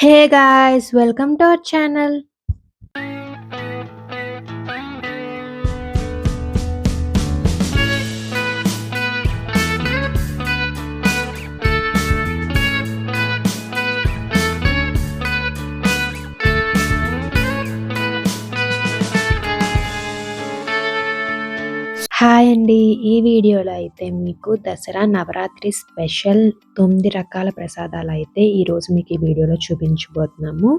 Hey guys, welcome to our channel. Hi అండి. ఈ వీడియోలో అయితే మీకు దసరా నవరాత్రి స్పెషల్ 9 రకాల ప్రసాదాలైతే ఈరోజు మీకు ఈ వీడియోలో చూపించబోతున్నాము.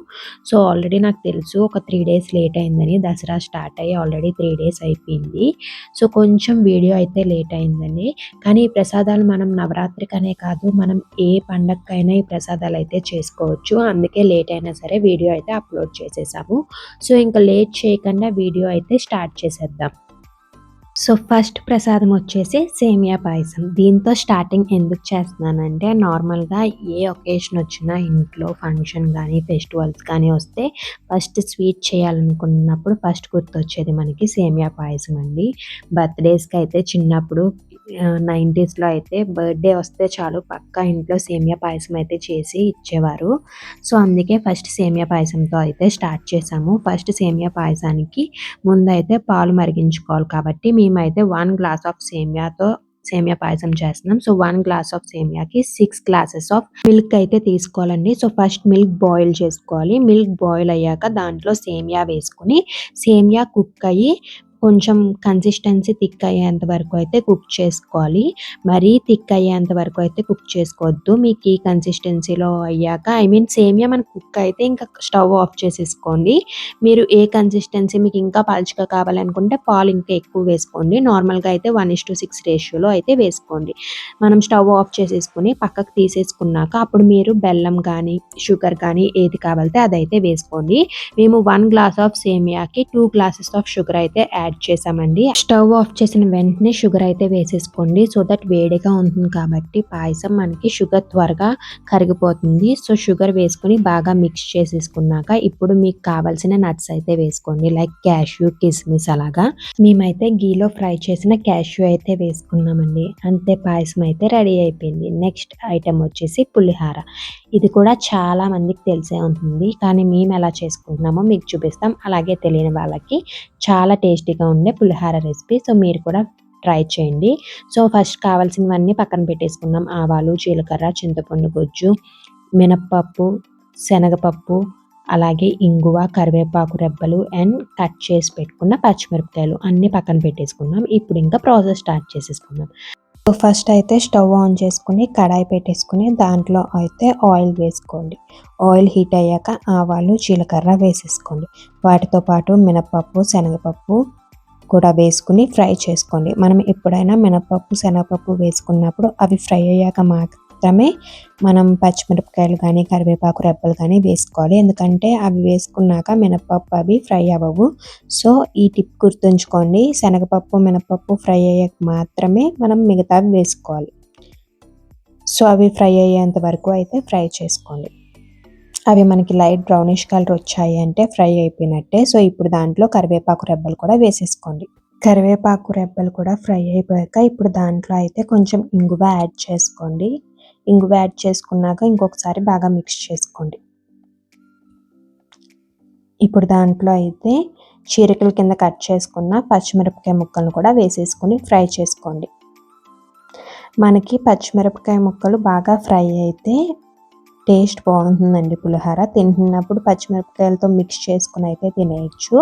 సో, ఆల్రెడీ నాకు తెలుసు ఒక 3 డేస్ లేట్ అయిందని. దసరా స్టార్ట్ అయ్యి ఆల్రెడీ 3 డేస్ అయిపోయింది. సో, కొంచెం వీడియో అయితే లేట్ అయిందండి. కానీ ఈ ప్రసాదాలు మనం నవరాత్రికనే కాదు, మనం ఏ పండగకైనా ఈ ప్రసాదాలు అయితే చేసుకోవచ్చు. అందుకే లేట్ అయినా సరే వీడియో అయితే అప్లోడ్ చేసేసాము. సో, ఇంకా లేట్ చేయకుండా వీడియో అయితే స్టార్ట్ చేసేద్దాం. సో, ఫస్ట్ ప్రసాదం వచ్చేసి సేమియా పాయసం. దీంతో స్టార్టింగ్ ఎందుకు చేస్తున్నానంటే, నార్మల్‌గా ఏ ఒకేషన్ వచ్చినా ఇంట్లో ఫంక్షన్ గానీ, ఫెస్టివల్స్ కానీ వస్తే ఫస్ట్ స్వీట్ చేయాలనుకున్నప్పుడు ఫస్ట్ గుర్తొచ్చేది మనకి సేమియా పాయసం అండి. బర్త్‌డేస్‌కి అయితే చిన్నప్పుడు 90స్‌లో అయితే బర్త్‌డే వస్తే చాలు పక్కా ఇంట్లో సేమియా పాయసం అయితే చేసి ఇచ్చేవారు. సో, అందుకే ఫస్ట్ సేమియా పాయసంతో అయితే స్టార్ట్ చేశాము. ఫస్ట్ సేమియా పాయసానికి ముందైతే పాలు మరిగించుకోవాలి కాబట్టి మేమైతే 1 గ్లాస్ ఆఫ్ సేమియా పాయసం చేస్తున్నాం. సో, 1 గ్లాస్ ఆఫ్ సేమియాకి 6 గ్లాసెస్ ఆఫ్ మిల్క్ అయితే తీసుకోవాలండి. సో, ఫస్ట్ మిల్క్ బాయిల్ చేసుకోవాలి. మిల్క్ బాయిల్ అయ్యాక దాంట్లో సేమియా వేసుకొని సేమియా కుక్ అయ్యి కొంచెం కన్సిస్టెన్సీ థిక్ అయ్యేంత వరకు అయితే కుక్ చేసుకోవాలి. మరీ థిక్ అయ్యేంత వరకు అయితే కుక్ చేసుకోవద్దు. మీకు ఈ కన్సిస్టెన్సీలో అయ్యాక సేమియా మనకు కుక్ అయితే ఇంకా స్టవ్ ఆఫ్ చేసేసుకోండి. మీరు ఏ కన్సిస్టెన్సీ మీకు ఇంకా పలుచగా కావాలనుకుంటే పాలు ఇంకా ఎక్కువ వేసుకోండి. నార్మల్‌గా అయితే 1:6 రేషియోలో అయితే వేసుకోండి. మనం స్టవ్ ఆఫ్ చేసేసుకొని పక్కకు తీసేసుకున్నాక అప్పుడు మీరు బెల్లం కానీ, షుగర్ కానీ ఏది కావాలితే అదైతే వేసుకోండి. మేము 1 గ్లాస్ ఆఫ్ సేమియాకి 2 గ్లాసెస్ ఆఫ్ షుగర్ అయితే యాడ్ చేశామండి. స్టవ్ ఆఫ్ చేసిన వెంటనే షుగర్ అయితే వేసేసుకోండి. సో దట్ వేడిగా ఉంటుంది కాబట్టి పాయసం మనకి షుగర్ త్వరగా కరిగిపోతుంది. సో షుగర్ వేసుకొని బాగా మిక్స్ చేసేసుకున్నాక ఇప్పుడు మీకు కావాల్సిన నట్స్ అయితే వేసుకోండి. లైక్ క్యాష్యూ, కిస్మిస్ అలాగా. మేమైతే గీలో ఫ్రై చేసిన క్యాష్యూ అయితే వేసుకున్నామండి. అంతే పాయసం అయితే రెడీ అయిపోయింది. నెక్స్ట్ ఐటెం వచ్చేసి పులిహార. ఇది కూడా చాలా మందికి తెలిసే ఉంటుంది. కానీ మేము ఎలా చేసుకుంటున్నామో మీకు చూపిస్తాం. అలాగే తెలియని వాళ్ళకి చాలా టేస్టీగా ఉండే పులిహార రెసిపీ. సో మీరు కూడా ట్రై చేయండి. సో ఫస్ట్ కావాల్సినవన్నీ పక్కన పెట్టేసుకున్నాం. ఆవాలు, జీలకర్ర, చింతపండు గుజ్జు, మినప్పప్పు, శనగపప్పు, అలాగే ఇంగువ, కరివేపాకు రెబ్బలు అండ్ కట్ చేసి పెట్టుకున్న పచ్చిమిరపకాయలు అన్నీ పక్కన పెట్టేసుకున్నాం. ఇప్పుడు ఇంకా ప్రాసెస్ స్టార్ట్ చేసేసుకుందాం. సో ఫస్ట్ అయితే స్టవ్ ఆన్ చేసుకుని కడాయి పెట్టేసుకుని దాంట్లో అయితే ఆయిల్ వేసుకోండి. ఆయిల్ హీట్ అయ్యాక ఆవాలు, జీలకర్ర వేసేసుకోండి. వాటితో పాటు మినపప్పు, శనగపప్పు కూడా వేసుకుని ఫ్రై చేసుకోండి. మనం ఎప్పుడైనా మినపప్పు, శనగపప్పు వేసుకున్నప్పుడు అవి ఫ్రై అయ్యాక మాత్రమే మనం పచ్చిమిరపకాయలు కానీ, కరివేపాకు రెబ్బలు కానీ వేసుకోవాలి. ఎందుకంటే అవి వేసుకున్నాక మినపప్పు అవి ఫ్రై అవ్వవు. సో ఈ టిప్ గుర్తుంచుకోండి. శనగపప్పు, మినపప్పు ఫ్రై అయ్యాక మాత్రమే మనం మిగతావి వేసుకోవాలి. సో అవి ఫ్రై అయ్యేంత వరకు అయితే ఫ్రై చేసుకోండి. అవి మనకి లైట్ బ్రౌనిష్ కలర్ వచ్చాయి అంటే ఫ్రై అయిపోయినట్టే. సో ఇప్పుడు దాంట్లో కరివేపాకు రెబ్బలు కూడా వేసేసుకోండి. కరివేపాకు రెబ్బలు కూడా ఫ్రై అయిపోయాక ఇప్పుడు దాంట్లో అయితే కొంచెం ఇంగువ యాడ్ చేసుకోండి. ఇంగువ యాడ్ చేసుకున్నాక ఇంకొకసారి బాగా మిక్స్ చేసుకోండి. ఇప్పుడు దాంట్లో అయితే చీలికల కింద కట్ చేసుకున్న పచ్చిమిరపకాయ ముక్కలను కూడా వేసేసుకొని ఫ్రై చేసుకోండి. మనకి పచ్చిమిరపకాయ ముక్కలు బాగా ఫ్రై అయితే టేస్ట్ బాగుంటుందండి పులిహోర. తింటున్నప్పుడు పచ్చిమిరపకాయలతో మిక్స్ చేసుకుని అయితే తినేయచ్చు.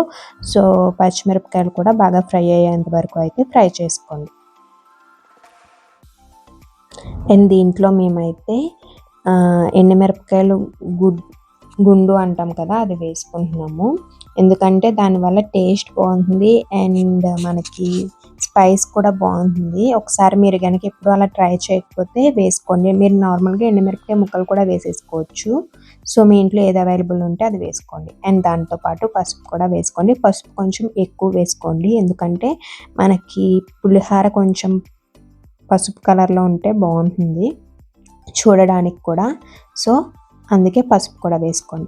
సో పచ్చిమిరపకాయలు కూడా బాగా ఫ్రై అయ్యేంత వరకు అయితే ఫ్రై చేసుకోండి. అండ్ దీంట్లో మేమైతే ఎండుమిరపకాయలు గుండు అంటాం కదా, అది వేసుకుంటున్నాము. ఎందుకంటే దానివల్ల టేస్ట్ బాగుంటుంది అండ్ మనకి స్పైస్ కూడా బాగుంటుంది. ఒకసారి మీరు కనుక ఎప్పుడు అలా ట్రై చేయకపోతే వేసుకోండి. మీరు నార్మల్గా ఎండుమిరపకాయ ముక్కలు కూడా వేసేసుకోవచ్చు. సో మీ ఇంట్లో ఏది అవైలబుల్ ఉంటే అది వేసుకోండి. అండ్ దాంతోపాటు పసుపు కూడా వేసుకోండి. పసుపు కొంచెం ఎక్కువ వేసుకోండి. ఎందుకంటే మనకి పులిహోర కొంచెం పసుపు కలర్లో ఉంటే బాగుంటుంది చూడడానికి కూడా. సో అందుకే పసుపు కూడా వేసుకోండి.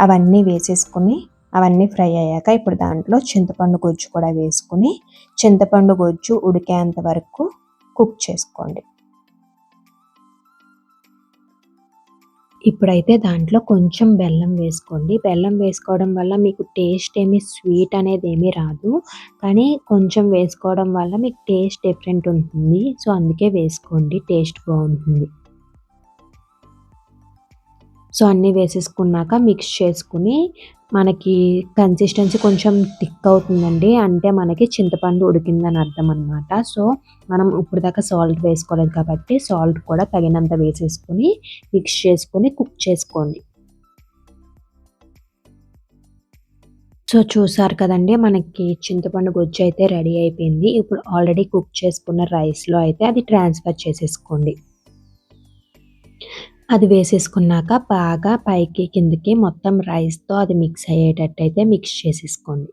అవన్నీ వేసేసుకుని అవన్నీ ఫ్రై అయ్యాక ఇప్పుడు దాంట్లో చింతపండు గుజ్జు కూడా వేసుకుని చింతపండు గుజ్జు ఉడికేంత వరకు కుక్ చేసుకోండి. ఇప్పుడైతే దాంట్లో కొంచెం బెల్లం వేసుకోండి. బెల్లం వేసుకోవడం వల్ల మీకు టేస్ట్ ఏమి స్వీట్ అనేది ఏమీ రాదు. కానీ కొంచెం వేసుకోవడం వల్ల మీకు టేస్ట్ డిఫరెంట్ ఉంటుంది. సో, అందుకే వేసుకోండి. టేస్ట్ బావుంటుంది. సో, అన్నీ వేసేసుకున్నాక మిక్స్ చేసుకొని మనకి కన్సిస్టెన్సీ కొంచెం థిక్ అవుతుందండి. అంటే మనకి చింతపండు ఉడికిందని అర్థం అనమాట. సో, మనం ఇప్పటిదాకా సాల్ట్ వేసుకోలేదు కాబట్టి సాల్ట్ కూడా తగినంత వేసేసుకొని మిక్స్ చేసుకొని కుక్ చేసుకోండి. సో, చూసారు కదండీ! మనకి చింతపండు గుజ్జయితే రెడీ అయిపోయింది. ఇప్పుడు ఆల్రెడీ కుక్ చేసుకున్న రైస్‌లో అయితే అది ట్రాన్స్‌ఫర్ చేసేసుకోండి. అది వేసేసుకున్నాక బాగా పైకి, కిందకి మొత్తం రైస్‌తో అది మిక్స్ అయ్యేటట్టయితే మిక్స్ చేసేసుకోండి.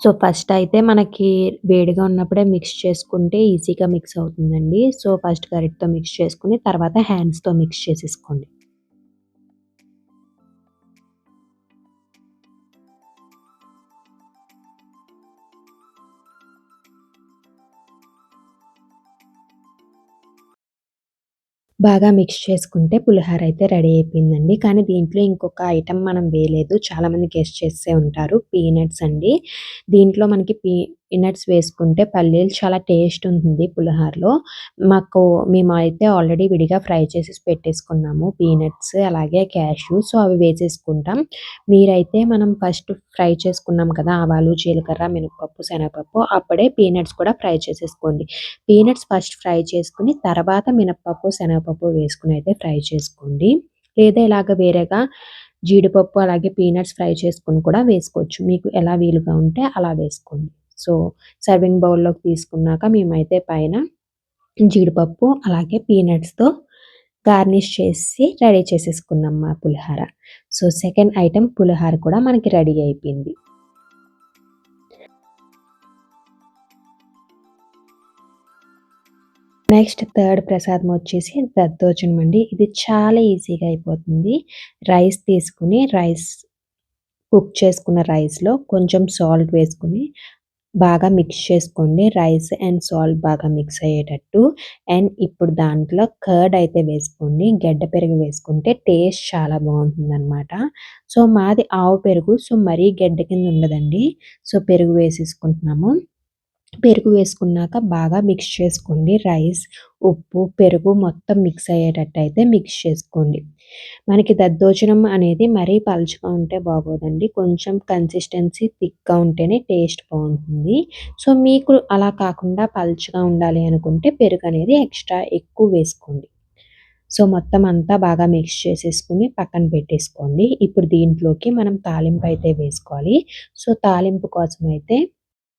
సో, ఫస్ట్ అయితే మనకి వేడిగా ఉన్నప్పుడే మిక్స్ చేసుకుంటే ఈజీగా మిక్స్ అవుతుందండి. సో, ఫస్ట్ గరిటెతో మిక్స్ చేసుకొని తర్వాత హ్యాండ్స్‌తో మిక్స్ చేసేసుకోండి. బాగా మిక్స్ చేసుకుంటే పులిహోర అయితే రెడీ అయిపోయిందండి. కానీ దీంట్లో ఇంకొక ఐటెమ్ మనం వేయలేదు. చాలామంది గెస్ చేసే ఉంటారు. పీనట్స్ అండి. దీంట్లో మనకి పీనట్స్ వేసుకుంటే పల్లీలు చాలా టేస్ట్ ఉంటుంది పులిహోరలో. మేమైతే ఆల్రెడీ విడిగా ఫ్రై చేసేసి పెట్టేసుకున్నాము. పీనట్స్ అలాగే క్యాష్యూ. సో, అవి వేసేసుకుంటాం. మీరైతే మనం ఫస్ట్ ఫ్రై చేసుకున్నాం కదా! ఆవాలు, జీలకర్ర, మినపప్పు, శనగపప్పు అప్పుడే పీనట్స్ కూడా ఫ్రై చేసేసుకోండి. పీనట్స్ ఫస్ట్ ఫ్రై చేసుకొని, తర్వాత మినపప్పు, శనగపప్పు వేసుకొని అయితే ఫ్రై చేసుకోండి. లేదా ఇలాగ వేరేగా జీడిపప్పు అలాగే పీనట్స్ ఫ్రై చేసుకొని కూడా వేసుకోవచ్చు. మీకు ఎలా వీలుగా ఉంటే అలా వేసుకోండి. సో, సర్వింగ్ బౌల్‌లోకి తీసుకున్నాక మేమైతే పైన జీడిపప్పు అలాగే పీనట్స్‌తో గార్నిష్ చేసి రెడీ చేసేసుకున్నాం మా పులిహోర. సో, సెకండ్ ఐటెమ్ పులిహోర కూడా మనకి రెడీ అయిపోయింది. నెక్స్ట్ థర్డ్ ప్రసాదం వచ్చేసి దద్దోజనం అండి. ఇది చాలా ఈజీగా అయిపోతుంది. రైస్ తీసుకొని కుక్ చేసుకున్న రైస్‌లో కొంచెం సాల్ట్ వేసుకొని బాగా మిక్స్ చేసుకోండి. రైస్ అండ్ సాల్ట్ బాగా మిక్స్ అయ్యేటట్టు. అండ్ ఇప్పుడు దాంట్లో కర్డ్ అయితే వేసుకోండి. గడ్డ పెరుగు వేసుకుంటే టేస్ట్ చాలా బావుంటుందనమాట. సో, మాది ఆవు పెరుగు. సో, మరీ గడ్డ కింద ఉండదండి. సో, పెరుగు వేసేసుకుంటున్నాము. పెరుగు వేసుకున్నాక బాగా మిక్స్ చేసుకోండి. రైస్, ఉప్పు, పెరుగు మొత్తం మిక్స్ అయ్యేటట్టయితే మిక్స్ చేసుకోండి. మనకి దద్దోజనం అనేది మరీ పలుచగా ఉంటే బాగోదండి. కొంచెం కన్సిస్టెన్సీ థిక్‌గా ఉంటేనే టేస్ట్ బావుంటుంది. సో, మీకు అలా కాకుండా పలుచగా ఉండాలి అనుకుంటే పెరుగనేది ఎక్స్‌ట్రా ఎక్కువ వేసుకోండి. సో, మొత్తం అంతా బాగా మిక్స్ చేసేసుకొని పక్కన పెట్టేసుకోండి. ఇప్పుడు దీంట్లోకి మనం తాలింపయితే వేసుకోవాలి. సో, తాలింపు కోసమైతే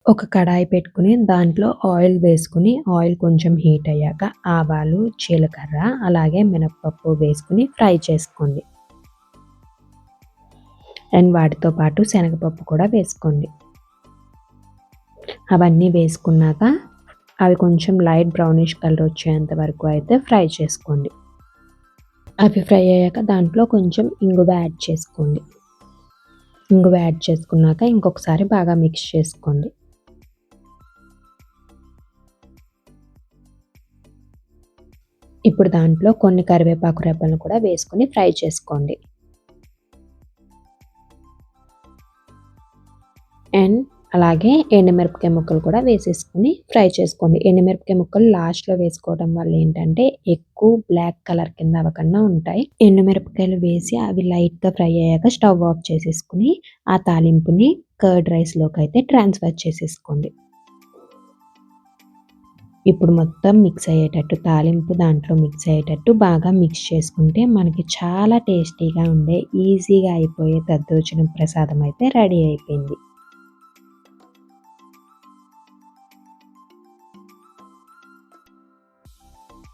ఒక కడాయి పెట్టుకొని దాంట్లో ఆయిల్ వేసుకొని, ఆయిల్ కొంచెం హీట్ అయ్యాక ఆవాలు, జీలకర్ర అలాగే మినపప్పు వేసుకొని ఫ్రై చేసుకోండి. అండ్ వాటితో పాటు శనగపప్పు కూడా వేసుకోండి. అవన్నీ వేసుకున్నాక అవి కొంచెం లైట్ బ్రౌనిష్ కలర్ వచ్చేంత వరకు అయితే ఫ్రై చేసుకోండి. అవి ఫ్రై అయ్యాక దాంట్లో కొంచెం ఇంగువ యాడ్ చేసుకోండి. ఇంగువ యాడ్ చేసుకున్నాక ఇంకొకసారి బాగా మిక్స్ చేసుకోండి. ఇప్పుడు దాంట్లో కొన్ని కరివేపాకు రెబ్బలను కూడా వేసుకొని ఫ్రై చేసుకోండి. అండ్ అలాగే ఎండుమిరపకాయ ముక్కలు కూడా వేసేసుకొని ఫ్రై చేసుకోండి. ఎండుమిరపకాయ ముక్కలు లాస్ట్‌లో వేసుకోవడం వల్ల ఏంటంటే ఎక్కువ బ్లాక్ కలర్ కింద అవ్వకుండా ఉంటాయి. ఎండుమిరపకాయలు వేసి అవి లైట్‌గా ఫ్రై అయ్యాక స్టవ్ ఆఫ్ చేసేసుకొని ఆ తాలింపుని కర్డ్ రైస్‌లోకైతే ట్రాన్స్‌ఫర్ చేసేసుకోండి. ఇప్పుడు మొత్తం మిక్స్ అయ్యేటట్టు తాలింపు దాంట్లో మిక్స్ అయ్యేటట్టు బాగా మిక్స్ చేసుకుంటే మనకి చాలా టేస్టీగా ఉండే, ఈజీగా అయిపోయే దద్దోజనం ప్రసాదం అయితే రెడీ అయిపోయింది.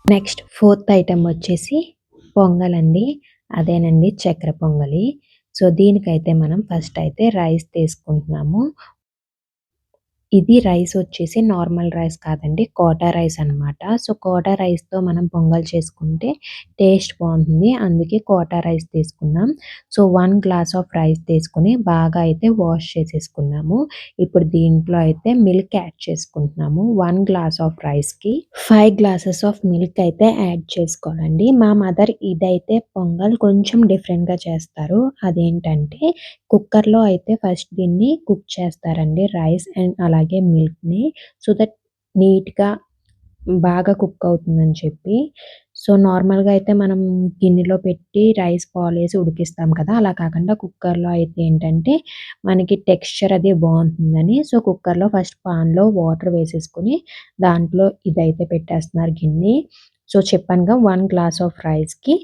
నెక్స్ట్ ఫోర్త్ ఐటెమ్ వచ్చేసి పొంగలండి. అదేనండి చక్కెర పొంగలి. సో, దీనికైతే మనం ఫస్ట్ అయితే రైస్ తీసుకుంటున్నాము. ఇది రైస్ వచ్చేసి నార్మల్ రైస్ కాదండి. కోటా రైస్ అనమాట. సో, కోటా రైస్‌తో మనం పొంగల్ చేసుకుంటే టేస్ట్ బావుంటుంది. అందుకే కోటా రైస్ తీసుకున్నాం. సో, 1 గ్లాస్ ఆఫ్ రైస్ తీసుకొని బాగా అయితే వాష్ చేసేసుకున్నాము. ఇప్పుడు దీంట్లో అయితే మిల్క్ యాడ్ చేసుకుంటున్నాము. 1 గ్లాస్ ఆఫ్ రైస్‌కి 5 గ్లాసెస్ ఆఫ్ మిల్క్ అయితే యాడ్ చేసుకోవాలండి. మా మదర్ ఇదైతే పొంగల్ కొంచెం డిఫరెంట్‌గా చేస్తారు. అదేంటంటే కుక్కర్‌లో అయితే ఫస్ట్ దీన్ని కుక్ చేస్తారండి. రైస్ అండ్ అలాగే మిల్క్‌ని. సో దట్ నీట్‌గా బాగా కుక్ అవుతుందని చెప్పి. సో, నార్మల్‌గా అయితే మనం గిన్నెలో పెట్టి రైస్ బాలేసి ఉడికిస్తాం కదా! అలా కాకుండా కుక్కర్‌లో అయితే ఏంటంటే మనకి టెక్స్చర్ అది బావుంటుందని సో, కుక్కర్‌లో ఫస్ట్ పాన్‌లో వాటర్ వేసేసుకొని దాంట్లో ఇదైతే పెట్టేస్తున్నారు గిన్ని. సో, చెప్పానుగా 1 గ్లాస్ ఆఫ్ రైస్‌కి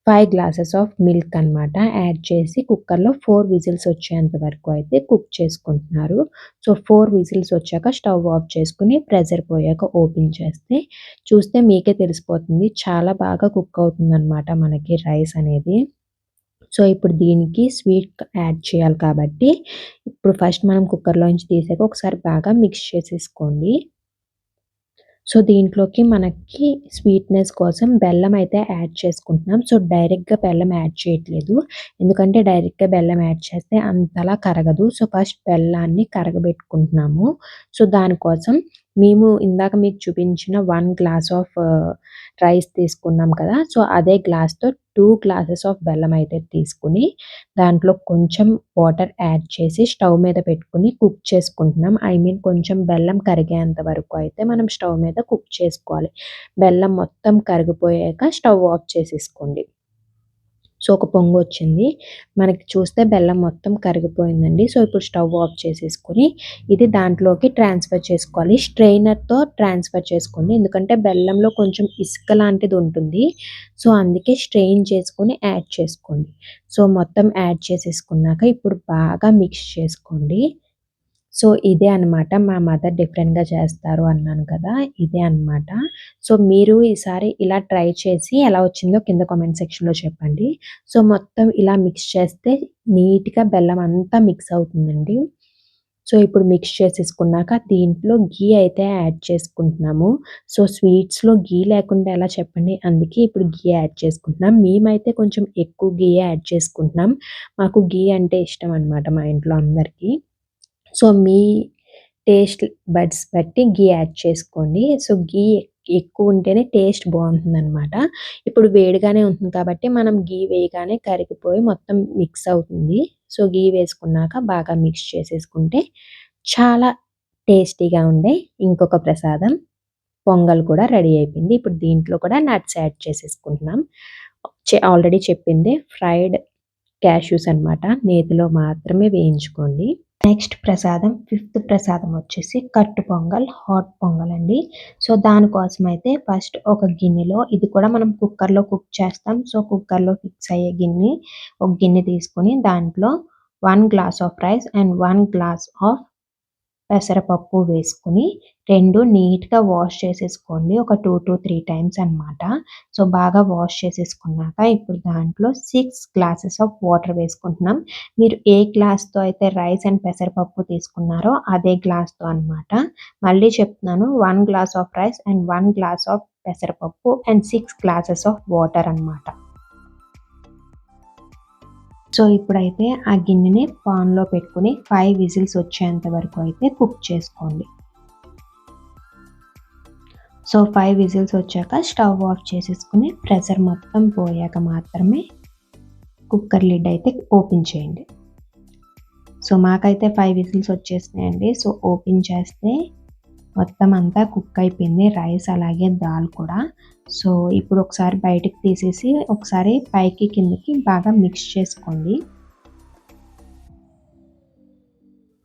5 గ్లాసెస్ ఆఫ్ మిల్క్ అనమాట యాడ్ చేసి కుక్కర్‌లో 4 విజిల్స్ వచ్చేంత వరకు అయితే కుక్ చేసుకుంటున్నారు. సో, 4 విజిల్స్ వచ్చాక స్టవ్ ఆఫ్ చేసుకొని ప్రెషర్ పోయాక ఓపెన్ చేస్తే చూస్తే మీకే తెలిసిపోతుంది. చాలా బాగా కుక్ అవుతుందనమాట మనకి రైస్ అనేది. సో, ఇప్పుడు దీనికి స్వీట్ యాడ్ చేయాలి కాబట్టి ఇప్పుడు ఫస్ట్ మనం కుక్కర్‌లోంచి తీసాక ఒకసారి బాగా మిక్స్ చేసేసుకోండి. సో, దీంట్లోకి మనకి స్వీట్‌నెస్ కోసం బెల్లం అయితే యాడ్ చేసుకుంటున్నాం. సో, డైరెక్ట్‌గా బెల్లం యాడ్ చేయట్లేదు. ఎందుకంటే డైరెక్ట్‌గా బెల్లం యాడ్ చేస్తే అంతలా కరగదు. సో, ఫస్ట్ బెల్లాన్ని కరగబెట్టుకుంటున్నాము. సో, దానికోసం మేము ఇందాక మీకు చూపించిన 1 గ్లాస్ ఆఫ్ రైస్ తీసుకున్నాం కదా! సో, అదే గ్లాస్‌తో 2 గ్లాసెస్ ఆఫ్ బెల్లం అయితే తీసుకొని దాంట్లో కొంచెం వాటర్ యాడ్ చేసి స్టవ్ మీద పెట్టుకొని కుక్ చేసుకుంటున్నాం. ఐ మీన్ కొంచెం బెల్లం కరిగేంత వరకు అయితే మనం స్టవ్ మీద కుక్ చేసుకోవాలి. బెల్లం మొత్తం కరిగిపోయాక స్టవ్ ఆఫ్ చేసేసుకోండి. సో, ఒక పొంగొచ్చింది. మనకి చూస్తే బెల్లం మొత్తం కరిగిపోయిందండి. సో, ఇప్పుడు స్టవ్ ఆఫ్ చేసేసుకొని ఇది దాంట్లోకి ట్రాన్స్‌ఫర్ చేసుకోవాలి. స్ట్రెయినర్‌తో ట్రాన్స్‌ఫర్ చేసుకోండి. ఎందుకంటే బెల్లంలో కొంచెం ఇసుక లాంటిదుంటుంది. సో, అందుకే స్ట్రెయిన్ చేసుకొని యాడ్ చేసుకోండి. సో, మొత్తం యాడ్ చేసేసుకున్నాక ఇప్పుడు బాగా మిక్స్ చేసుకోండి. సో, ఇదే అనమాట. మా మదర్ డిఫరెంట్‌గా చేస్తారు అన్నాను కదా! ఇదే అనమాట. సో, మీరు ఈసారి ఇలా ట్రై చేసి ఎలా వచ్చిందో కింద కామెంట్ సెక్షన్‌లో చెప్పండి. సో, మొత్తం ఇలా మిక్స్ చేస్తే నీట్‌గా బెల్లం అంతా మిక్స్ అవుతుందండి. సో, ఇప్పుడు మిక్స్ చేసేసుకున్నాక దీంట్లో ఘీ అయితే యాడ్ చేసుకుంటున్నాము. సో, స్వీట్స్‌లో ఘీ లేకుండా ఎలా చెప్పండి? అందుకే ఇప్పుడు ఘీ యాడ్ చేసుకుంటున్నాం. మేమైతే కొంచెం ఎక్కువ ఘీయే యాడ్ చేసుకుంటున్నాం. మాకు ఘీ అంటే ఇష్టం అనమాట మా ఇంట్లో అందరికీ. సో, మీ టేస్ట్ బడ్స్ బట్టి ఘీ యాడ్ చేసుకోండి. సో, ఘీ ఎక్కువుంటేనే టేస్ట్ బావుంటుందనమాట. ఇప్పుడు వేడిగానే ఉంటుంది కాబట్టి మనం ఘీ వేయగానే కరిగిపోయి మొత్తం మిక్స్ అవుతుంది. సో, ఘీ వేసుకున్నాక బాగా మిక్స్ చేసేసుకుంటే చాలా టేస్టీగా ఉండే ఇంకొక ప్రసాదం పొంగల్ కూడా రెడీ అయిపోయింది. ఇప్పుడు దీంట్లో కూడా నట్స్ యాడ్ చేసేసుకుంటున్నాం. ఆల్రెడీ చెప్పిందే ఫ్రైడ్ క్యాష్యూస్ అనమాట. నేతిలో మాత్రమే వేయించుకోండి. నెక్స్ట్ ప్రసాదం ఫిఫ్త్ ప్రసాదం వచ్చేసి కట్టు పొంగల్, హాట్ పొంగల్ అండి. సో, దానికోసమైతే ఫస్ట్ ఒక గిన్నెలో ఇది కూడా మనం కుక్కర్‌లో కుక్ చేస్తాం. సో, కుక్కర్‌లో ఫిక్స్ అయ్యే గిన్నె ఒక గిన్నె తీసుకొని దాంట్లో 1 glass of rice and 1 glass of పెసరపప్పు వేసుకొని 2 నీట్‌గా వాష్ చేసేసుకోండి. ఒక 2-3 టైమ్స్ అనమాట. సో, బాగా వాష్ చేసేసుకున్నాక ఇప్పుడు దాంట్లో 6 గ్లాసెస్ ఆఫ్ వాటర్ వేసుకుంటున్నాం. మీరు ఏ గ్లాస్‌తో అయితే రైస్ అండ్ పెసరపప్పు తీసుకున్నారో అదే గ్లాస్‌తో అనమాట. మళ్ళీ చెప్తున్నాను 1 glass of rice and 1 glass of పెసరపప్పు అండ్ 6 గ్లాసెస్ ఆఫ్ వాటర్ అనమాట. సో, ఇప్పుడైతే ఆ గిన్నెని పాన్‌లో పెట్టుకొని 5 విజిల్స్ వచ్చేంత వరకు అయితే కుక్ చేసుకోండి. సో, 5 విజిల్స్ వచ్చాక స్టవ్ ఆఫ్ చేసేసుకొని ప్రెషర్ మొత్తం పోయాక మాత్రమే కుక్కర్ లిడ్ అయితే ఓపెన్ చేయండి. సో, మాకైతే 5 విజిల్స్ వచ్చేసినాయండి. సో, ఓపెన్ చేస్తే మొత్తం అంతా కుక్ అయిపోయింది. రైస్ అలాగే దాల్ కూడా. సో, ఇప్పుడు ఒకసారి బయటికి తీసేసి ఒకసారి పైకి కిందకి బాగా మిక్స్ చేసుకోండి.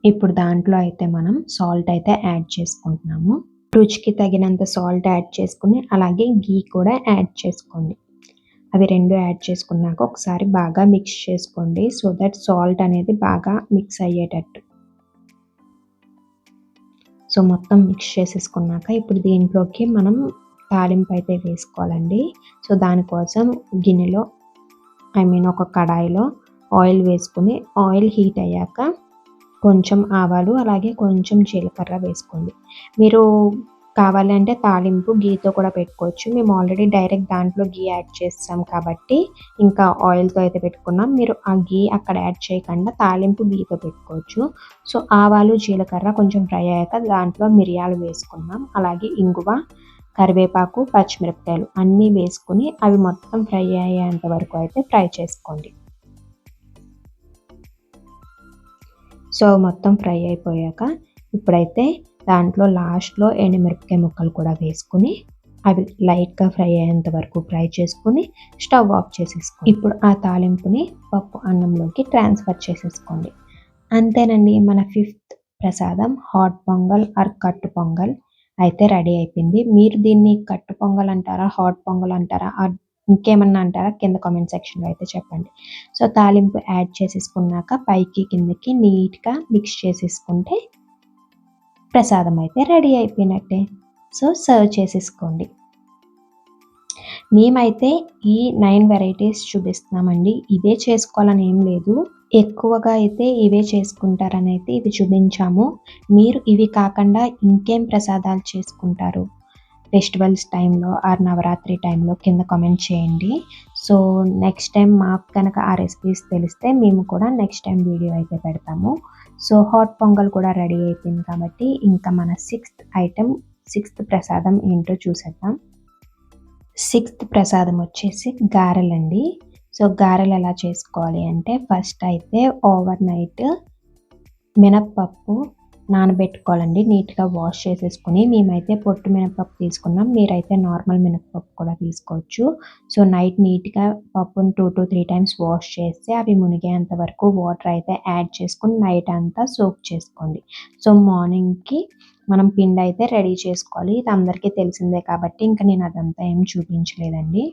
ఇప్పుడు దాంట్లో అయితే మనం సాల్ట్ అయితే యాడ్ చేసుకుంటున్నాము. రుచికి తగినంత సాల్ట్ యాడ్ చేసుకొని అలాగే ఘీ కూడా యాడ్ చేసుకోండి. అవి 2 యాడ్ చేసుకున్నాక ఒకసారి బాగా మిక్స్ చేసుకోండి. సో దట్ సాల్ట్ అనేది బాగా మిక్స్ అయ్యేటట్టు. సో, మొత్తం మిక్స్ చేసేసుకున్నాక ఇప్పుడు దీంట్లోకి మనం తాలింపు అయితే వేసుకోవాలండి. సో, దానికోసం గిన్నెలో ఒక కడాయిలో ఆయిల్ వేసుకొని ఆయిల్ హీట్ అయ్యాక కొంచెం ఆవాలు అలాగే కొంచెం జీలకర్ర వేసుకోండి. మీరు కావాలంటే తాలింపు ఘీతో కూడా పెట్టుకోవచ్చు. మేము ఆల్రెడీ డైరెక్ట్ దాంట్లో ఘీ యాడ్ చేసాం కాబట్టి ఇంకా ఆయిల్‌తో అయితే పెట్టుకున్నాం. మీరు ఆ ఘీ అక్కడ యాడ్ చేయకుండా తాలింపు ఘీతో పెట్టుకోవచ్చు. సో, ఆవాలు, జీలకర్ర కొంచెం ఫ్రై అయ్యాక దాంట్లో మిరియాలు వేసుకున్నాం. అలాగే ఇంగువ, కరివేపాకు, పచ్చిమిరపకాయలు అన్నీ వేసుకొని అవి మొత్తం ఫ్రై అయ్యేంత వరకు అయితే ఫ్రై చేసుకోండి. సో, మొత్తం ఫ్రై అయిపోయాక ఇప్పుడైతే దాంట్లో లాస్ట్‌లో ఎండుమిరపకాయ ముక్కలు కూడా వేసుకొని అవి లైట్‌గా ఫ్రై అయ్యేంత వరకు ఫ్రై చేసుకొని స్టవ్ ఆఫ్ చేసేసుకోండి. ఇప్పుడు ఆ తాలింపుని పప్పు అన్నంలోకి ట్రాన్స్‌ఫర్ చేసేసుకోండి. అంతేనండి, మన ఫిఫ్త్ ప్రసాదం హాట్ పొంగల్ ఆర్ కట్టు పొంగల్ అయితే రెడీ అయిపోయింది. మీరు దీన్ని కట్టు పొంగల్ అంటారా? హాట్ పొంగల్ అంటారా? ఆర్ ఇంకేమన్నా అంటారా? కింద కామెంట్ సెక్షన్‌లో అయితే చెప్పండి. సో, తాలింపు యాడ్ చేసేసుకున్నాక పైకి కిందకి నీట్‌గా మిక్స్ చేసేసుకుంటే ప్రసాదం అయితే రెడీ అయిపోయినట్టే. సో, సర్వ్ చేసేసుకోండి. మేమైతే ఈ 9 వెరైటీస్ చూపిస్తున్నామండి. ఇవే చేసుకోవాలని ఏం లేదు. ఎక్కువగా అయితే ఇవే చేసుకుంటారని అయితే ఇవి చూపించాము. మీరు ఇవి కాకుండా ఇంకేం ప్రసాదాలు చేసుకుంటారు ఫెస్టివల్స్ టైంలో ఆర్ నవరాత్రి టైంలో కింద కామెంట్ చేయండి. సో, నెక్స్ట్ టైం మాకు కనుక ఆ రెసిపీస్ తెలిస్తే మేము కూడా నెక్స్ట్ టైం వీడియో అయితే పెడతాము. సో, హాట్ పొంగల్ కూడా రెడీ అయిపోయింది కాబట్టి ఇంకా మన సిక్స్త్ ప్రసాదం ఏంటో చూసేద్దాం. సిక్స్త్ ప్రసాదం వచ్చేసి గారెలండి. సో, గారెలు ఎలా చేసుకోవాలి అంటే ఫస్ట్ అయితే ఓవర్ నైట్ మినప్పప్పు నానబెట్టుకోవాలండి. నీట్‌గా వాష్ చేసేసుకొని మేమైతే పొట్టు మినపప్పు తీసుకున్నాం. మీరైతే నార్మల్ మినపప్పు కూడా తీసుకోవచ్చు. సో, నైట్ నీట్‌గా పప్పుని 2-3 టైమ్స్ వాష్ చేసి అవి మునిగేంత వరకు వాటర్ అయితే యాడ్ చేసుకొని నైట్ అంతా సోక్ చేసుకోండి. సో, మార్నింగ్‌కి మనం పిండి అయితే రెడీ చేసుకోవాలి. ఇది అందరికీ తెలిసిందే కాబట్టి ఇంక నేను అదంతా ఏం చూపించలేదండి.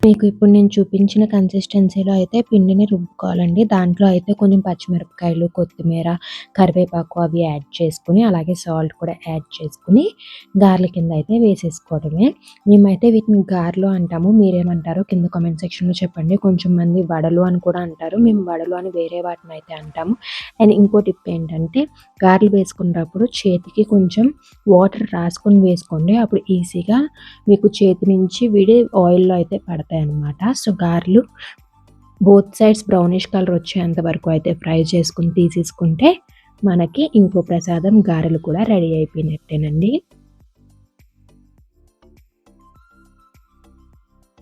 మీకు ఇప్పుడు నేను చూపించిన కన్సిస్టెన్సీలో అయితే పిండిని రుబ్బుకోవాలండి. దాంట్లో అయితే కొంచెం పచ్చిమిరపకాయలు, కొత్తిమీర, కరివేపాకు అవి యాడ్ చేసుకొని అలాగే సాల్ట్ కూడా యాడ్ చేసుకొని గారెల కింద అయితే వేసేసుకోవడమే. మేమైతే వీటిని గారెలు అంటాము. మీరేమంటారో కింద కామెంట్ సెక్షన్‌లో చెప్పండి. కొంచెం మంది వడలు అని కూడా అంటారు. మేము వడలు అని వేరే వాటిని అయితే అంటాము. అండ్ ఇంకో టిప్ ఏంటంటే గారెలు వేసుకునేటప్పుడు చేతికి కొంచెం వాటర్ రాసుకొని వేసుకోండి. అప్పుడు ఈజీగా మీకు చేతి నుంచి విడి ఆయిల్‌లో అయితే పడతాయన్నమాట. సో, గారెలు బోత్ సైడ్స్ బ్రౌనిష్ కలర్ వచ్చేంత వరకు అయితే ఫ్రై చేసుకొని తీసేసుకుంటే మనకి ఇంకో ప్రసాదం గారెలు కూడా రెడీ అయిపోయినట్టేనండి.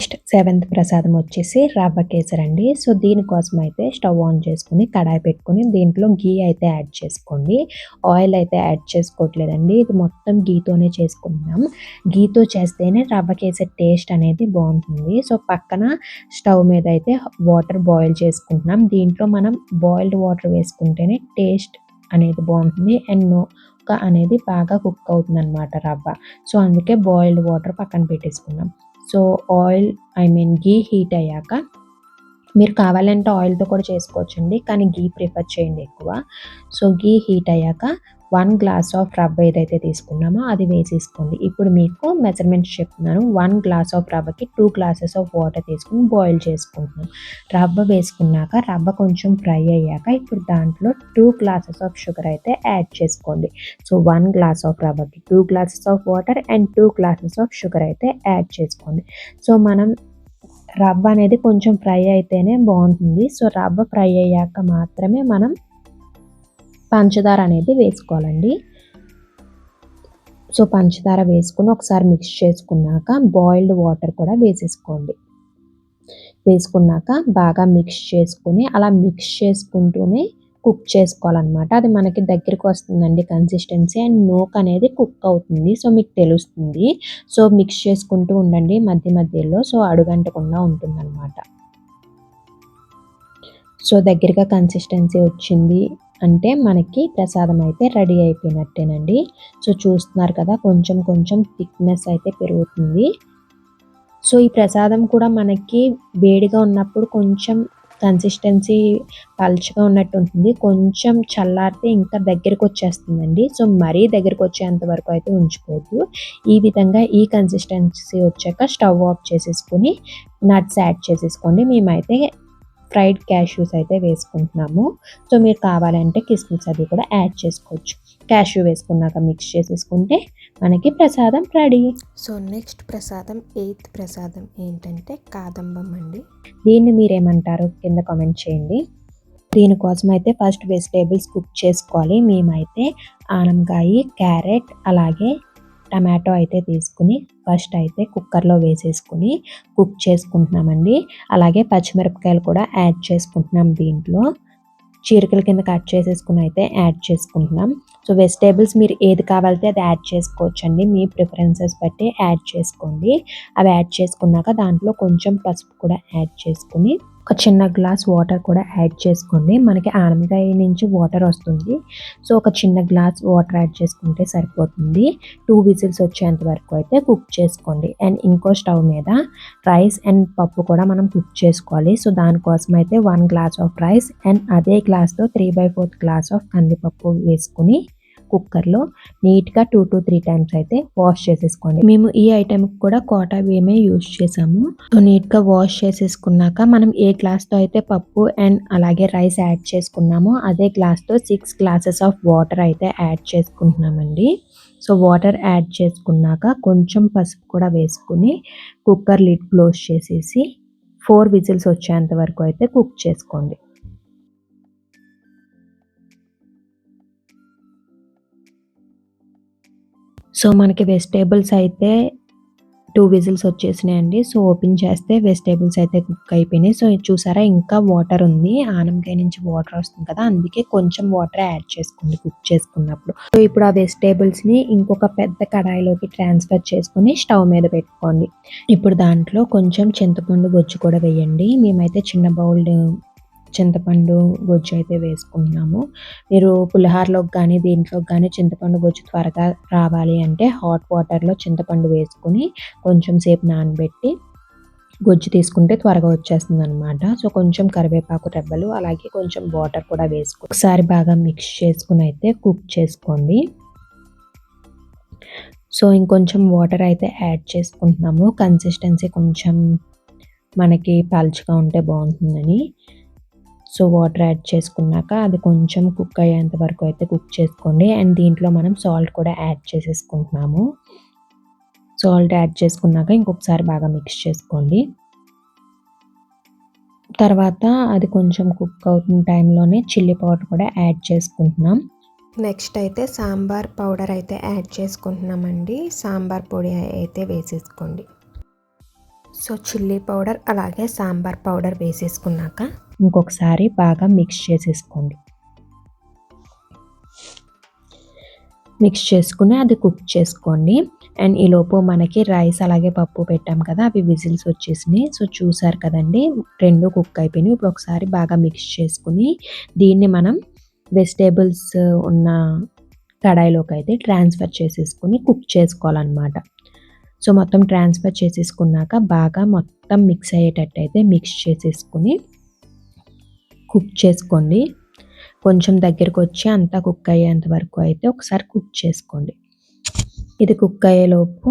నెక్స్ట్ సెవెంత్ ప్రసాదం వచ్చేసి రవ్వ కేసరండి. సో, దీనికోసం అయితే స్టవ్ ఆన్ చేసుకొని కడాయి పెట్టుకొని దీంట్లో ఘీ అయితే యాడ్ చేసుకోండి. ఆయిల్ అయితే యాడ్ చేసుకోవట్లేదండి. ఇది మొత్తం ఘీతోనే చేసుకుంటున్నాం. ఘీతో చేస్తేనే రవ్వ కేసరి టేస్ట్ అనేది బాగుంటుంది. సో, పక్కన స్టవ్ మీద అయితే వాటర్ బాయిల్ చేసుకుంటున్నాం. దీంట్లో మనం బాయిల్డ్ వాటర్ వేసుకుంటేనే టేస్ట్ అనేది బాగుంటుంది. అండ్ నూక అనేది బాగా కుక్ అవుతుందన్నమాట రవ్వ. సో, అందుకే బాయిల్డ్ వాటర్ పక్కన పెట్టేసుకున్నాం. సో, ఘీ హీట్ అయ్యాక మీరు కావాలంటే ఆయిల్‌తో కూడా చేసుకోవచ్చండి. కానీ ఘీ ప్రిఫర్ చేయండి ఎక్కువ. సో, ఘీ హీట్ అయ్యాక 1 గ్లాస్ ఆఫ్ రవ్వ ఏదైతే తీసుకున్నామో అది వేసేసుకోండి. ఇప్పుడు మీకు మెజర్‌మెంట్స్ చెప్తున్నాను. 1 గ్లాస్ ఆఫ్ రవ్వకి 2 గ్లాసెస్ ఆఫ్ వాటర్ తీసుకొని బాయిల్ చేసుకుంటున్నాం. రవ్వ వేసుకున్నాక రవ్వ కొంచెం ఫ్రై అయ్యాక ఇప్పుడు దాంట్లో 2 గ్లాసెస్ ఆఫ్ షుగర్ అయితే యాడ్ చేసుకోండి. సో, 1 గ్లాస్ ఆఫ్ రవ్వకి 2 glasses of water and 2 glasses of sugar అయితే యాడ్ చేసుకోండి. సో, మనం రవ్వ అనేది కొంచెం ఫ్రై అయితేనే బాగుంటుంది. సో, రవ్వ ఫ్రై అయ్యాక మాత్రమే మనం పంచదార అనేది వేసుకోవాలండి. సో, పంచదార వేసుకొని ఒకసారి మిక్స్ చేసుకున్నాక బాయిల్డ్ వాటర్ కూడా వేసేసుకోండి. వేసుకున్నాక బాగా మిక్స్ చేసుకొని అలా మిక్స్ చేసుకుంటూనే కుక్ చేసుకోవాలన్నమాట. అది మనకి దగ్గరికి వస్తుందండి కన్సిస్టెన్సీ అండ్ నూక అనేది కుక్ అవుతుంది. సో, మీకు తెలుస్తుంది. సో, మిక్స్ చేసుకుంటూ ఉండండి మధ్య మధ్యలో. సో, అడుగంటకుండా ఉంటుందన్నమాట. సో, దగ్గరగా కన్సిస్టెన్సీ వచ్చింది అంటే మనకి ప్రసాదం అయితే రెడీ అయిపోయినట్టేనండి. సో, చూస్తున్నారు కదా కొంచెం కొంచెం థిక్‌నెస్ అయితే పెరుగుతుంది. సో, ఈ ప్రసాదం కూడా మనకి వేడిగా ఉన్నప్పుడు కొంచెం కన్సిస్టెన్సీ పల్చగా ఉన్నట్టు ఉంటుంది. కొంచెం చల్లారితే ఇంకా దగ్గరకొచ్చేస్తుందండి. సో, మరీ దగ్గరకొచ్చేంత వరకు అయితే ఉంచుకోవద్దు. ఈ విధంగా ఈ కన్సిస్టెన్సీ వచ్చాక స్టవ్ ఆఫ్ చేసేసుకొని నట్స్ యాడ్ చేసేసుకోండి. మేమైతే ఫ్రైడ్ క్యాష్యూస్ అయితే వేసుకుంటున్నాము. సో మీరు కావాలంటే కిస్మిస్ అది కూడా యాడ్ చేసుకోవచ్చు. క్యాష్యూ వేసుకున్నాక మిక్స్ చేసేసుకుంటే మనకి ప్రసాదం రెడీ. సో నెక్స్ట్ ప్రసాదం, 8th ప్రసాదం ఏంటంటే కాదంబం అండి. దీన్ని మీరేమంటారో కింద కామెంట్ చేయండి. దీనికోసం అయితే ఫస్ట్ వెజిటేబుల్స్ కుక్ చేసుకోవాలి. మేమైతే ఆనపకాయ, క్యారెట్ అలాగే టమాటో అయితే తీసుకుని ఫస్ట్ అయితే కుక్కర్లో వేసేసుకుని కుక్ చేసుకుంటున్నామండి. అలాగే పచ్చిమిరపకాయలు కూడా యాడ్ చేసుకుంటున్నాం. దీంట్లో చీరికల కింద కట్ చేసేసుకుని అయితే యాడ్ చేసుకుంటున్నాం. సో వెజిటేబుల్స్ మీరు ఏది కావాలితే అది యాడ్ చేసుకోవచ్చండి. మీ ప్రిఫరెన్సెస్ బట్టి యాడ్ చేసుకోండి. అవి యాడ్ చేసుకున్నాక దాంట్లో కొంచెం పసుపు కూడా యాడ్ చేసుకుని ఒక చిన్న గ్లాస్ వాటర్ కూడా యాడ్ చేసుకోండి. మనకి ఆనపకాయ నుంచి వాటర్ వస్తుంది. సో ఒక చిన్న గ్లాస్ వాటర్ యాడ్ చేసుకుంటే సరిపోతుంది. 2 విజిల్స్ వచ్చేంత వరకు అయితే కుక్ చేసుకోండి. అండ్ ఇంకో స్టవ్ మీద రైస్ అండ్ పప్పు కూడా మనం కుక్ చేసుకోవాలి. సో దానికోసం అయితే 1 గ్లాస్ ఆఫ్ రైస్ అండ్ అదే గ్లాస్తో 3/4 గ్లాస్ ఆఫ్ కందిపప్పు వేసుకుని కుక్కర్లో నీట్గా 2 to 3 టైమ్స్ అయితే వాష్ చేసేసుకోండి. మేము ఈ ఐటెంకి కూడా కోటా వేమే యూజ్ చేసాము. సో నీట్గా వాష్ చేసేసుకున్నాక మనం ఏ గ్లాస్తో అయితే పప్పు అండ్ అలాగే రైస్ యాడ్ చేసుకున్నామో అదే గ్లాస్తో 6 గ్లాసెస్ ఆఫ్ వాటర్ అయితే యాడ్ చేసుకుంటున్నామండి. సో వాటర్ యాడ్ చేసుకున్నాక కొంచెం పసుపు కూడా వేసుకుని కుక్కర్ లిడ్ క్లోజ్ చేసేసి 4 విజిల్స్ వచ్చేంత వరకు అయితే కుక్ చేసుకోండి. సో మనకి వెజిటేబుల్స్ అయితే 2 విజిల్స్ వచ్చేసినాయండి. సో ఓపెన్ చేస్తే వెజిటేబుల్స్ అయితే కుక్ అయిపోయినాయి. సో చూసారా ఇంకా వాటర్ ఉంది. ఆనపకాయ నుంచి వాటర్ వస్తుంది కదా, అందుకే కొంచెం వాటర్ యాడ్ చేసుకోండి కుక్ చేసుకున్నప్పుడు. సో ఇప్పుడు ఆ వెజిటేబుల్స్ని ఇంకొక పెద్ద కడాయిలోకి ట్రాన్స్ఫర్ చేసుకొని స్టవ్ మీద పెట్టుకోండి. ఇప్పుడు దాంట్లో కొంచెం చింతపండు గుజ్జు కూడా వేయండి. మేమైతే చిన్న బౌల్ చింతపండు గుజ్జు అయితే వేసుకుంటున్నాము. మీరు పులిహోరలోకి కానీ దీంట్లోకి కానీ చింతపండు గుజ్జు త్వరగా రావాలి అంటే హాట్ వాటర్లో చింతపండు వేసుకుని కొంచెం సేపు నానబెట్టి గుజ్జు తీసుకుంటే త్వరగా వచ్చేస్తుంది అనమాట. సో కొంచెం కరివేపాకు రెబ్బలు అలాగే కొంచెం వాటర్ కూడా వేసుకుని ఒకసారి బాగా మిక్స్ చేసుకుని అయితే కుక్ చేసుకోండి. సో ఇంకొంచెం వాటర్ అయితే యాడ్ చేసుకుంటున్నాము. కన్సిస్టెన్సీ కొంచెం మనకి పలుచగా ఉంటే బాగుంటుందని. సో వాటర్ యాడ్ చేసుకున్నాక అది కొంచెం కుక్ అయ్యేంత వరకు అయితే కుక్ చేసుకోండి. అండ్ దీంట్లో మనం సాల్ట్ కూడా యాడ్ చేసేసుకుంటున్నాము. సాల్ట్ యాడ్ చేసుకున్నాక ఇంకొకసారి బాగా మిక్స్ చేసుకోండి. తర్వాత అది కొంచెం కుక్ అవుతున్న టైంలోనే చిల్లీ పౌడర్ కూడా యాడ్ చేసుకుంటున్నాం. నెక్స్ట్ అయితే సాంబార్ పౌడర్ అయితే యాడ్ చేసుకుంటున్నామండి. సాంబార్ పొడి అయితే వేసేసుకోండి. సో చిల్లీ పౌడర్ అలాగే సాంబార్ పౌడర్ వేసేసుకున్నాక ఇంకొకసారి బాగా మిక్స్ చేసేసుకోండి. మిక్స్ చేసుకుని అది కుక్ చేసుకోండి. అండ్ ఈలోపు మనకి రైస్ అలాగే పప్పు పెట్టాం కదా, అవి విజిల్స్ వచ్చేసినాయి. సో చూసారు కదండి, 2 కుక్ అయిపోయినాయి. ఇప్పుడు ఒకసారి బాగా మిక్స్ చేసుకుని దీన్ని మనం వెజిటేబుల్స్ ఉన్న కడాయిలోకి అయితే ట్రాన్స్ఫర్ చేసేసుకుని కుక్ చేసుకోవాలన్నమాట. సో మొత్తం ట్రాన్స్ఫర్ చేసేసుకున్నాక బాగా మొత్తం మిక్స్ అయ్యేటట్టు అయితే మిక్స్ చేసేసుకుని కుక్ చేసుకోండి. కొంచెం దగ్గరకు వచ్చి అంతా కుక్ అయ్యేంత వరకు అయితే ఒకసారి కుక్ చేసుకోండి. ఇది కుక్ అయ్యేలోపు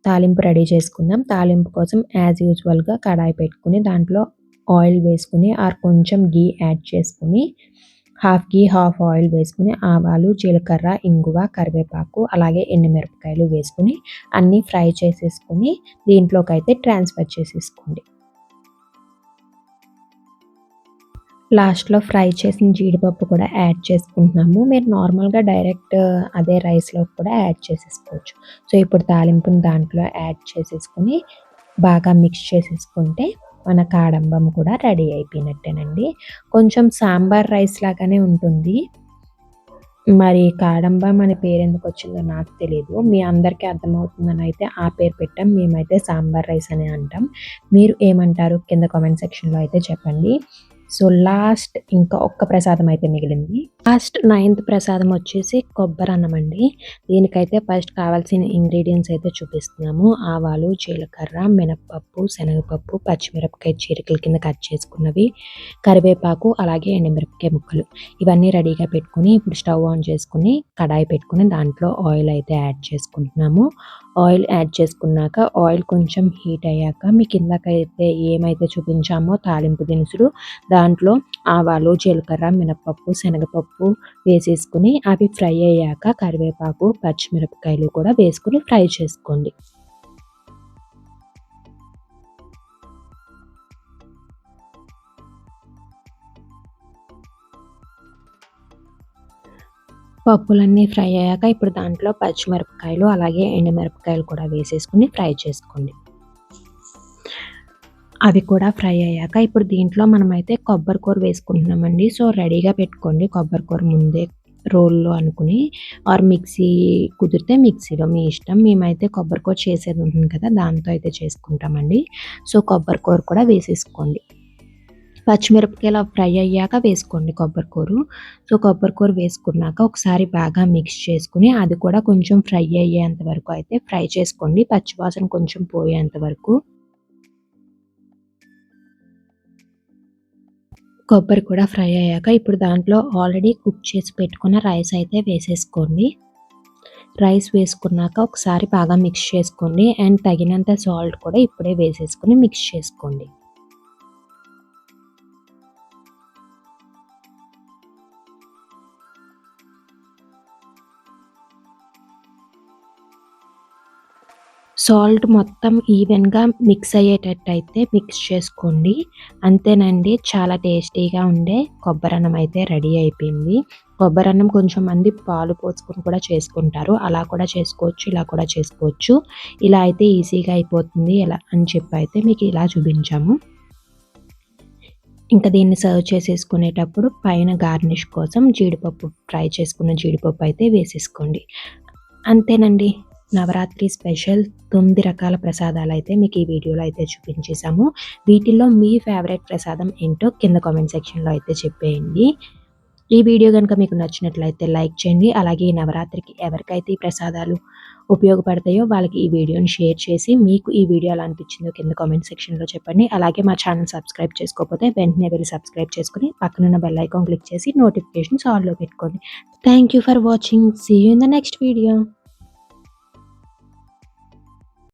తాలింపు రెడీ చేసుకుందాం. తాలింపు కోసం యాజ్ యూజువల్గా కడాయి పెట్టుకుని దాంట్లో ఆయిల్ వేసుకుని కొంచెం గీ యాడ్ చేసుకుని హాఫ్ గీ హాఫ్ ఆయిల్ వేసుకుని ఆవాలు, జీలకర్ర, ఇంగువ, కరివేపాకు అలాగే ఎండుమిరపకాయలు వేసుకుని అన్నీ ఫ్రై చేసేసుకుని దీంట్లోకి అయితే ట్రాన్స్ఫర్ చేసేసుకోండి. లాస్ట్లో ఫ్రై చేసిన జీడిపప్పు కూడా యాడ్ చేసుకుంటున్నాము. మీరు నార్మల్గా డైరెక్ట్ అదే రైస్లో కూడా యాడ్ చేసేసుకోవచ్చు. సో ఇప్పుడు తాలింపుని దాంట్లో యాడ్ చేసేసుకుని బాగా మిక్స్ చేసేసుకుంటే మన కాడంబం కూడా రెడీ అయిపోయినట్టేనండి. కొంచెం సాంబార్ రైస్ లాగానే ఉంటుంది. మరి కాడంబం అనే పేరు ఎందుకు వచ్చిందో నాకు తెలియదు. మీ అందరికీ అర్థమవుతుందని అయితే ఆ పేరు పెట్టాం. మేమైతే సాంబార్ రైస్ అని అంటాం. మీరు ఏమంటారు కింద కామెంట్ సెక్షన్లో అయితే చెప్పండి. సో లాస్ట్ ఇంకా ఒక్క ప్రసాదం అయితే మిగిలింది. లాస్ట్ 9th ప్రసాదం వచ్చేసి కొబ్బరన్నం అండి. దీనికైతే ఫస్ట్ కావాల్సిన ఇంగ్రీడియెంట్స్ అయితే చూపిస్తున్నాము. ఆవాలు, జీలకర్ర, మినపప్పు, శనగపప్పు, పచ్చిమిరపకాయ చీలికల కింద కట్ చేసుకున్నవి, కరివేపాకు, అలాగే ఎండుమిరపకాయ ముక్కలు. ఇవన్నీ రెడీగా పెట్టుకొని ఇప్పుడు స్టవ్ ఆన్ చేసుకొని కడాయి పెట్టుకొని దాంట్లో ఆయిల్ అయితే యాడ్ చేసుకుంటున్నాము. ఆయిల్ యాడ్ చేసుకున్నాక ఆయిల్ కొంచెం హీట్ అయ్యాక మీకు ఇందాకైతే ఏమైతే చూపించామో తాలింపు దినుసులు దాంట్లో ఆవాలు, జీలకర్ర, మినపప్పు, శనగపప్పు వేసేసుకొని అవి ఫ్రై అయ్యాక కరివేపాకు, పచ్చిమిరపకాయలు కూడా వేసుకొని ఫ్రై చేసుకోండి. పప్పులన్నీ ఫ్రై అయ్యాక ఇప్పుడు దాంట్లో పచ్చిమిరపకాయలు అలాగే ఎండుమిరపకాయలు కూడా వేసేసుకొని ఫ్రై చేసుకోండి. అవి కూడా ఫ్రై అయ్యాక ఇప్పుడు దీంట్లో మనమైతే కొబ్బరి కూర వేసుకుంటున్నామండి. సో రెడీగా పెట్టుకోండి కొబ్బరి కూర ముందే రోల్లో అనుకుని ఆర్ మిక్సీ కుదిరితే మిక్సీలో మీ ఇష్టం. మేమైతే కొబ్బరి కూర చేసేది ఉంటుంది కదా దాంతో అయితే చేసుకుంటామండి. సో కొబ్బరి కూర కూడా వేసేసుకోండి. పచ్చిమిరపకాయలు ఫ్రై అయ్యాక వేసుకోండి కొబ్బరి కూర. సో కొబ్బరి కూర వేసుకున్నాక ఒకసారి బాగా మిక్స్ చేసుకుని అది కూడా కొంచెం ఫ్రై అయ్యేంత వరకు అయితే ఫ్రై చేసుకోండి. పచ్చివాసన కొంచెం పోయేంత వరకు. కొబ్బరి కూడా ఫ్రై అయ్యాక ఇప్పుడు దాంట్లో ఆల్రెడీ కుక్ చేసి పెట్టుకున్న రైస్ అయితే వేసేసుకోండి. రైస్ వేసుకున్నాక ఒకసారి బాగా మిక్స్ చేసుకోండి అండ్ తగినంత సాల్ట్ కూడా ఇప్పుడే వేసేసుకొని మిక్స్ చేసుకోండి. సాల్ట్ మొత్తం ఈవెన్‌గా మిక్స్ అయ్యేటట్టయితే మిక్స్ చేసుకోండి. అంతేనండి, చాలా టేస్టీగా ఉండే కొబ్బరన్నం అయితే రెడీ అయిపోయింది. కొబ్బరన్నం కొంచెం మంది పాలు పోసుకొని కూడా చేసుకుంటారు. అలా కూడా చేసుకోవచ్చు, ఇలా కూడా చేసుకోవచ్చు. ఇలా అయితే ఈజీగా అయిపోతుంది ఎలా అని చెప్పి అయితే మీకు ఇలా చూపించాము. ఇంకా దీన్ని సర్వ్ చేసేసుకునేటప్పుడు పైన గార్నిష్ కోసం జీడిపప్పు ఫ్రై చేసుకున్న జీడిపప్పు అయితే వేసేసుకోండి. అంతేనండి. నవరాత్రి స్పెషల్ 9 రకాల ప్రసాదాలైతే మీకు ఈ వీడియోలో అయితే చూపించేసాము. వీటిల్లో మీ ఫేవరెట్ ప్రసాదం ఏంటో కింద కామెంట్ సెక్షన్‌లో అయితే చెప్పేయండి. ఈ వీడియో గనుక మీకు నచ్చినట్లయితే లైక్ చేయండి. అలాగే ఈ నవరాత్రికి ఎవరికైతే ఈ ప్రసాదాలు ఉపయోగపడతాయో వాళ్ళకి ఈ వీడియోని షేర్ చేసి మీకు ఈ వీడియో ఎలా అనిపించిందో కింద కామెంట్ సెక్షన్‌లో చెప్పండి. అలాగే మా ఛానల్ సబ్స్క్రైబ్ చేసుకోకపోతే వెంటనే వెళ్లి సబ్స్క్రైబ్ చేసుకొని పక్కనున్న బెల్ ఐకాన్ క్లిక్ చేసి నోటిఫికేషన్స్ ఆల్‌లో పెట్టుకోండి. Thank you for watching. See you in the next video.